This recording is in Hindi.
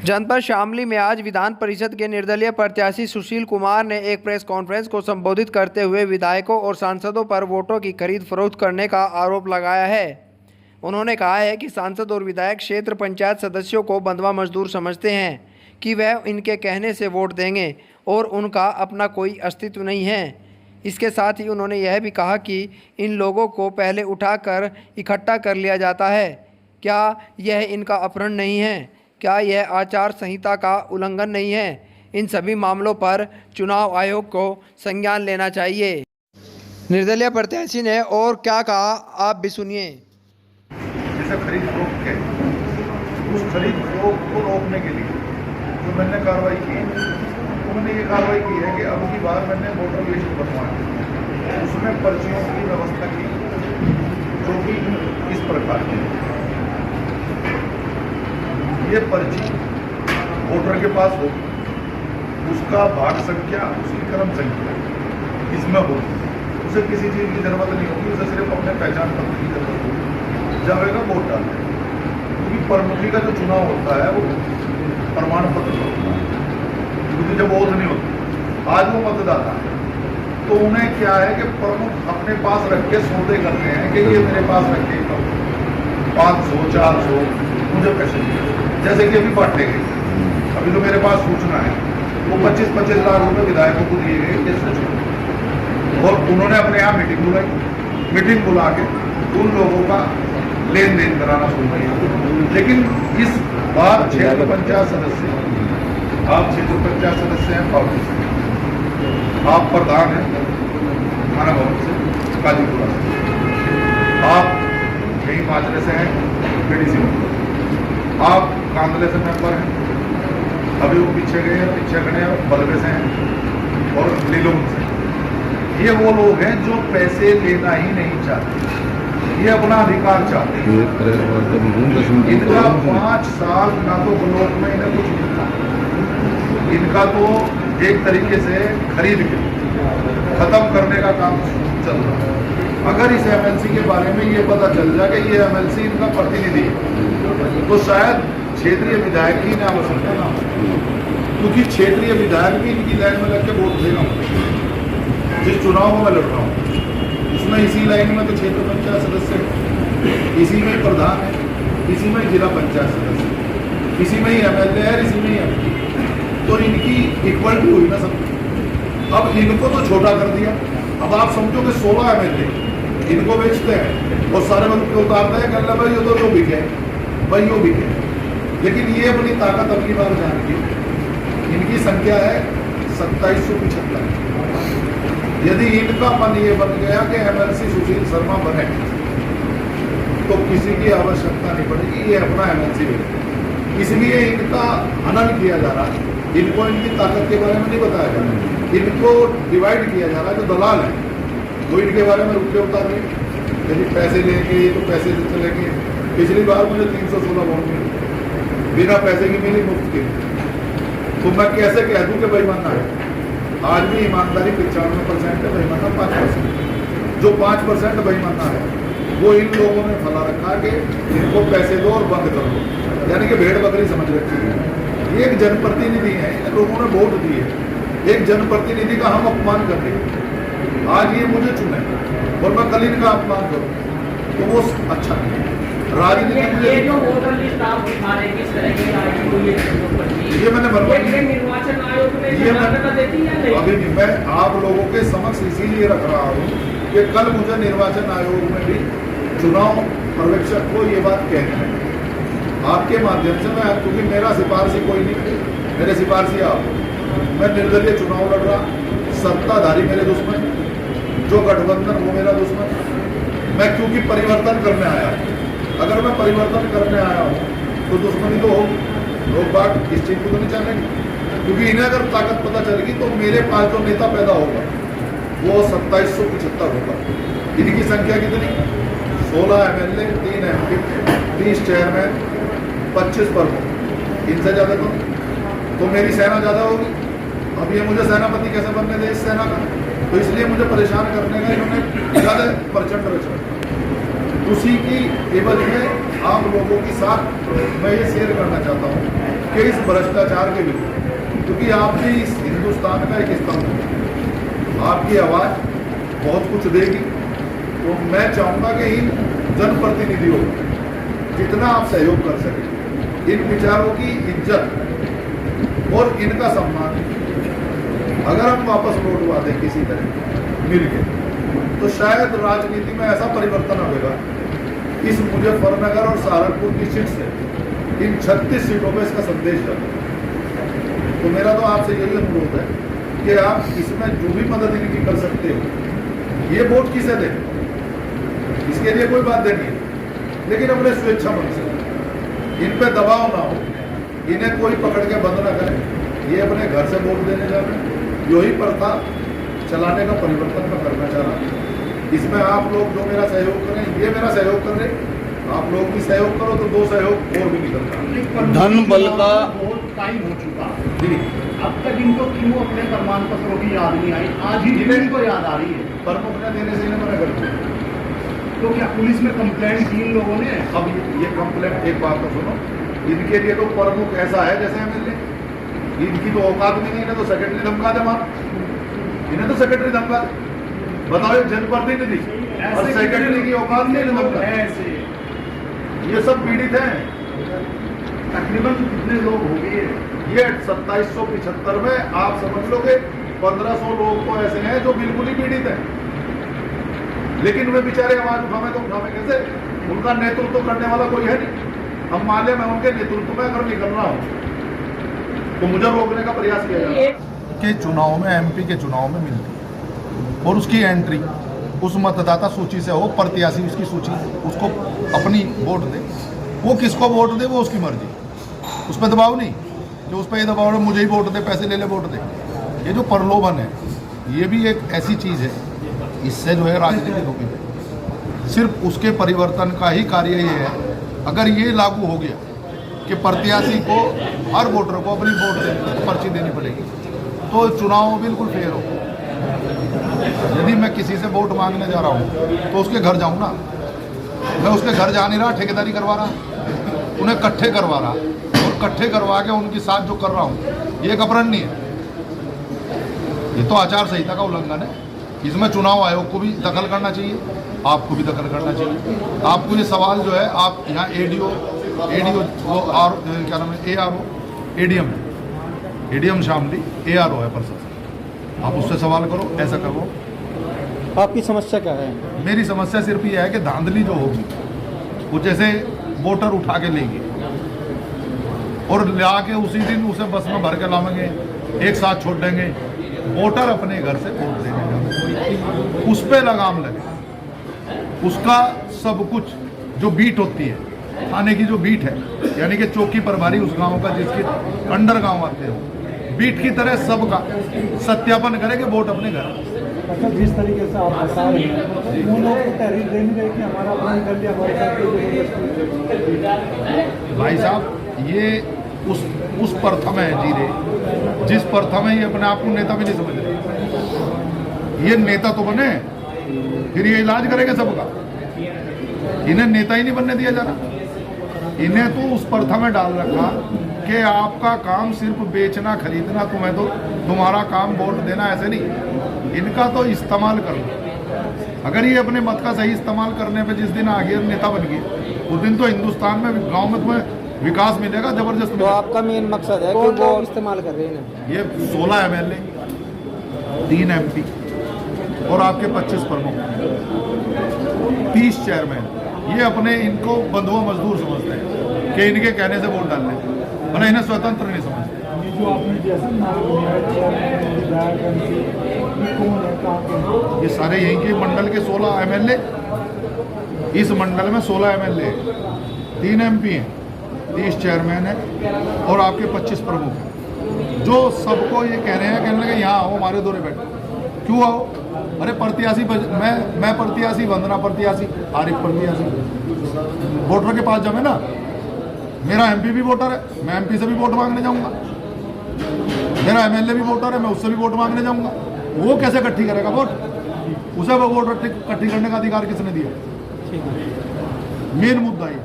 जनपद शामली में आज विधान परिषद के निर्दलीय प्रत्याशी सुशील कुमार ने एक प्रेस कॉन्फ्रेंस को संबोधित करते हुए विधायकों और सांसदों पर वोटों की खरीद फरोख्त करने का आरोप लगाया है। उन्होंने कहा है कि सांसद और विधायक क्षेत्र पंचायत सदस्यों को बंधुआ मजदूर समझते हैं कि वह इनके कहने से वोट देंगे और उनका अपना कोई अस्तित्व नहीं है। इसके साथ ही उन्होंने यह भी कहा कि इन लोगों को पहले उठाकर इकट्ठा कर लिया जाता है। क्या यह इनका अपहरण नहीं है? क्या यह आचार संहिता का उल्लंघन नहीं है? इन सभी मामलों पर चुनाव आयोग को संज्ञान लेना चाहिए। निर्दलीय प्रत्याशी ने और क्या कहा, आप भी सुनिए। जैसे खरीद फरोख्त के उस खरीद फरोख्त को रोकने के लिए जो मैंने कार्रवाई की, उन्होंने ये कार्रवाई की है कि अब की बार मैंने वोटर लिस्ट बनवाई, उसमें पर्चियों की व्यवस्था की जो कि इस प्रकार की ये पर्ची वोटर के पास हो, उसका भाग संख्या, उसकी क्रम संख्या इसमें हो, उसे किसी चीज़ की जरूरत नहीं होगी, उसे सिर्फ अपने पहचान पत्र की जरूरत होगी, जाएगा वोट डालने। क्योंकि प्रमुखी का जो चुनाव होता है वो प्रमाण पत्र होता है, क्योंकि जब वोट नहीं होती, आज वो मतदाता है तो उन्हें क्या है कि प्रमुख अपने पास रख के सौदे करते हैं कि ये मेरे पास रख के 500 400 मुझे पैसे दिए। जैसे कि अभी बांटे गए, अभी तो मेरे पास सूचना है वो 25-25 लाख रुपए विधायकों को दिए गए ये सूचना, और उन्होंने अपने यहाँ मीटिंग बुलाई, मीटिंग बुला के उन लोगों का लेन देन कराना शुरू किया। लेकिन इस बार क्षेत्र पंचायत सदस्य, आप क्षेत्र पंचायत सदस्य हैं पावती से, आप प्रधान हैं थाना भवन से काजीपुरा से, आप यही माजरे से हैं बीडीसी, आप कांदले से मेंबर हैं, अभी वो पीछे खड़े हैं बलवे से हैं और लीलोंग से। ये वो लोग हैं जो पैसे लेना ही नहीं चाहते, ये अपना अधिकार चाहते हैं। इनका 5 साल ना तो ब्लॉक में इन्हें कुछ मिलता, इनका तो एक तरीके से खरीद के खत्म करने का काम चल रहा है। अगर इस एमएलसी के बारे में ये पता चल जाए कि ये एमएलसी इनका प्रतिनिधि है तो शायद क्षेत्रीय विधायक ही ना हो सकता ना, क्योंकि क्षेत्रीय विधायक भी इनकी लाइन में लग के वोट देगा। जिस चुनाव में मैं लड़ रहा हूँ उसमें इसी लाइन में तो क्षेत्र पंचायत सदस्य है, इसी में प्रधान है, इसी में जिला पंचायत सदस्य, इसी में ही एमएलए है, इसी में ही एमपी, तो इनकी इक्वलिटी हुई ना सब। अब इनको तो छोटा कर दिया, अब आप समझो कि 16 एमएलए इनको बेचते हैं और सारे बंद को उतारते हैं, कहना भाई ये तो जो बिके भाई वो बिके। लेकिन ये अपनी ताकत अगली बार जानेगी। इनकी संख्या है 2775। यदि इनका मन ये बन गया कि एमएलसी सुशील शर्मा बने तो किसी की आवश्यकता नहीं पड़ेगी, ये अपना एमएलसी बने। इसलिए इनका हनन किया जा रहा है, इनको इनकी ताकत के बारे में नहीं बताया जा रहा, इनको डिवाइड किया जा रहा है। जो दलाल है वो इनके बारे में रुपये उतार रहे, यदि पैसे लेंगे ये तो पैसे से चलेंगे। पिछली बार मुझे 316 वोट मिले, बिना पैसे की मिली, मुफ्त की, तो मैं कैसे कह दूं कि बेईमाना है? आज भी ईमानदारी 95% है, बेईमाना 5%। जो 5% बेईमाना है वो इन लोगों ने फैला रखा कि इनको पैसे दो और बंद कर दो, यानी कि भेड़ बकरी समझ रखी है। ये एक जनप्रतिनिधि है, लोगों ने वोट दिए, एक जनप्रतिनिधि का हम अपमान कर रहे हैं। आज ये मुझे चुने और मैं कल इनका अपमान करूं तो वो अच्छा नहीं है। राजनीति ये जो वोटर लिस्ट आप दिखा रहे हैं किस तरह की आई, ये मैंने बनवाई, निर्वाचन आयोग में जमानत देती है नहीं? अभी नहीं, मैं आप लोगों के समक्ष इसीलिए रख रहा हूँ कि कल मुझे निर्वाचन आयोग में भी चुनाव पर्यवेक्षक को ये बात कहनी है आपके माध्यम से। मैं, क्योंकि मेरा सिफारशी कोई नहीं, मेरे सिफारशी आप, मैं निर्दलीय चुनाव लड़ रहा, सत्ताधारी मेरे दुश्मन, जो गठबंधन वो मेरा दुश्मन। मैं क्योंकि परिवर्तन करने आया, अगर मैं परिवर्तन करने आया हूँ तो दुश्मनी तो हो, लोग बात इस चीज को तो नहीं चाहेंगे, क्योंकि इन्हें अगर ताकत पता चलेगी तो मेरे पास जो नेता पैदा होगा वो 2775 होगा। इनकी संख्या कितनी? 16 एमएलए, 3 एमपी, 30 चेयरमैन, 25 प्रमुख, इनसे ज्यादा तो मेरी सेना ज्यादा होगी। अब ये मुझे सेनापति कैसे बनने दे इस सेना का? तो इसलिए मुझे परेशान करने का इन्होंने ज्यादा प्रचंड रचना, उसी की एवज में आप लोगों के साथ मैं ये शेयर करना चाहता हूँ कि के इस भ्रष्टाचार के विरुद्ध, क्योंकि आप भी इस हिंदुस्तान का एक स्तंभ है, आपकी आवाज़ बहुत कुछ देगी। तो मैं चाहूँगा कि इन जनप्रतिनिधियों को जितना आप सहयोग कर सकें, इन विचारों की इज्जत और इनका सम्मान अगर हम वापस लौटवा दें किसी तरह मिल के, तो शायद राजनीति में ऐसा परिवर्तन होगा। इस मुजफ्फरनगर और सहारनपुर की सीट से इन 36 सीटों पर इसका संदेश जाता है। तो मेरा तो आपसे यही अनुरोध है कि आप इसमें जो भी मदद इनकी कर सकते हो, ये वोट किसे दें इसके लिए कोई बात नहीं है, लेकिन अपने स्वेच्छा मन से, इन पे दबाव ना हो, इन्हें कोई पकड़ के बंद ना करे, ये अपने घर से वोट देने जा रहे हैं। यही प्रथा चलाने का परिवर्तन मैं करना चाह रहा हूँ। इसमें आप लोग जो मेरा सहयोग करें, ये मेरा सहयोग कर रहे, आप लोग भी सहयोग करो तो 2 सहयोग और भी निकलता। धन बल का बहुत टाइम हो चुका जी, अब तक इनको क्यों अपने प्रमाण पत्रों की याद नहीं आई? आज ही इनको याद आ रही है। प्रमुख ने देने से इन्हें मना कर दिया। तो क्या पुलिस में कंप्लेंट की इन लोगों ने? अब ये कंप्लेंट, एक बात तो सुनो, इनके लिए तो प्रमुख ऐसा है जैसे एमएलए, इनकी तो औकात भी नहीं, इन्हें तो सेक्रेटरी धमका दे, इन्हें तो सेक्रेटरी धमका दे। बताओ, एक जनप्रतिनिधि और सेक्रेटरी की औकात नहीं, इन्हें धमका। ऐसे ये सब पीड़ित हैं। तकरीबन कितने लोग हो गए? ये 2775 में आप समझ लो कि 1500 लोग तो ऐसे हैं जो बिल्कुल ही पीड़ित हैं, लेकिन वे बेचारे आवाज उठावे तो उठावे कैसे? उनका नेतृत्व करने वाला कोई है नहीं। हम मान लें मैं उनके नेतृत्व में अगर निकल रहा हूँ तो मुझे रोकने का प्रयास किया जाए। के चुनाव में, एमपी के चुनाव में मिलती है और उसकी एंट्री उस मतदाता सूची से हो, प्रत्याशी उसकी सूची, उसको अपनी वोट दे, वो किसको वोट दे वो उसकी मर्जी, उस पर दबाव नहीं जो उस पर ये दबाव है मुझे ही वोट दे, पैसे ले ले वोट दे। ये जो प्रलोभन है, ये भी एक ऐसी चीज़ है, इससे जो है राजनीति होगी। सिर्फ उसके परिवर्तन का ही कार्य ये है, अगर ये लागू हो गया कि प्रत्याशी को, हर वोटर को अपनी वोट देनी, पर्ची देनी पड़ेगी, तो चुनाव बिल्कुल फेयर हो। यदि मैं किसी से वोट मांगने जा रहा हूँ तो उसके घर जाऊँ ना, मैं उसके घर जा नहीं रहा, ठेकेदारी करवा रहा, उन्हें इकट्ठे करवा रहा, और इकट्ठे करवा के उनके साथ जो कर रहा हूँ ये एक अपराध नहीं है, ये तो आचार संहिता का उल्लंघन है। इसमें चुनाव आयोग को भी दखल करना चाहिए, आपको भी दखल करना चाहिए। आपको ये सवाल जो है, आप यहाँ एडीओ वो क्या नाम है, ARO एडीएम शामली ARO है प्रशासन, आप उससे सवाल करो, ऐसा करो। आपकी समस्या क्या है? मेरी समस्या सिर्फ ये है कि धांधली जो होगी, वो जैसे वोटर उठा के लेंगे और ला के उसी दिन उसे बस में भर के लावेंगे, एक साथ छोड़ देंगे, वोटर अपने घर से वोट देने जाएंगे, उस पर लगाम लगे, उसका सब कुछ जो बीट होती है, थाने की जो बीट है, यानी कि चौकी प्रभारी उस गांव का जिसके अंडर गांव आते हो, बीट की तरह सबका सत्यापन करे कि वोट अपने घर। अच्छा, जिस तरीके से आप बता रहे हैं, उन लोगों को तहरीर देनी रही कि हमारा अपना निकल लिया, हमारे साथ। भाई साहब, ये उस प्रथा में है जी रहे, जिस प्रथा में ये अपने आप को नेता भी नहीं समझ रहे। ये नेता तो बने, फिर ये इलाज करेंगे सबका, इन्हें नेता ही नहीं बनने दिया जा रहा। इन्हें तो उस प्रथा में डाल रखा कि आपका काम सिर्फ बेचना खरीदना, तुम्हें तो तुम्हारा काम वोट देना, ऐसे नहीं, इनका तो इस्तेमाल करना। अगर ये अपने मत का सही इस्तेमाल करने पे जिस दिन आगे नेता बन गए, उस दिन तो हिंदुस्तान में, गांव में तुम्हें विकास मिलेगा जबरदस्त। तो आपका मेन मकसद है कि वो इस्तेमाल कर रहे हैं? ये 16 MLA, 3 MP और आपके 25 प्रमुख, 30 चेयरमैन, ये अपने इनको बंधुआ मजदूर समझते हैं कि इनके कहने से वोट डालने, वरना इन्हें स्वतंत्र नहीं समझते। जो आपने जैसे ये सारे यहीं के मंडल के 16 MLA, इस मंडल में 16 MLA, 3 MP हैं, 30 चेयरमैन है और आपके 25 प्रमुख हैं, जो सबको ये कह रहे हैं, कहने लगे यहाँ आओ, हमारे दौरे बैठो। क्यों आओ? अरे प्रत्याशी, मैं प्रत्याशी, वंदना प्रत्याशी, आरिफ प्रत्याशी, वोटर के पास जमे ना, मेरा MP भी वोटर है, मैं MP से भी वोट मांगने जाऊँगा, मेरा MLA भी वोटर है, मैं उससे भी वोट मांगने जाऊँगा। वो कैसे इकट्ठी करेगा वोट? उसे वो वोट इकट्ठी करने का अधिकार किसने दिया? मेन मुद्दा ये।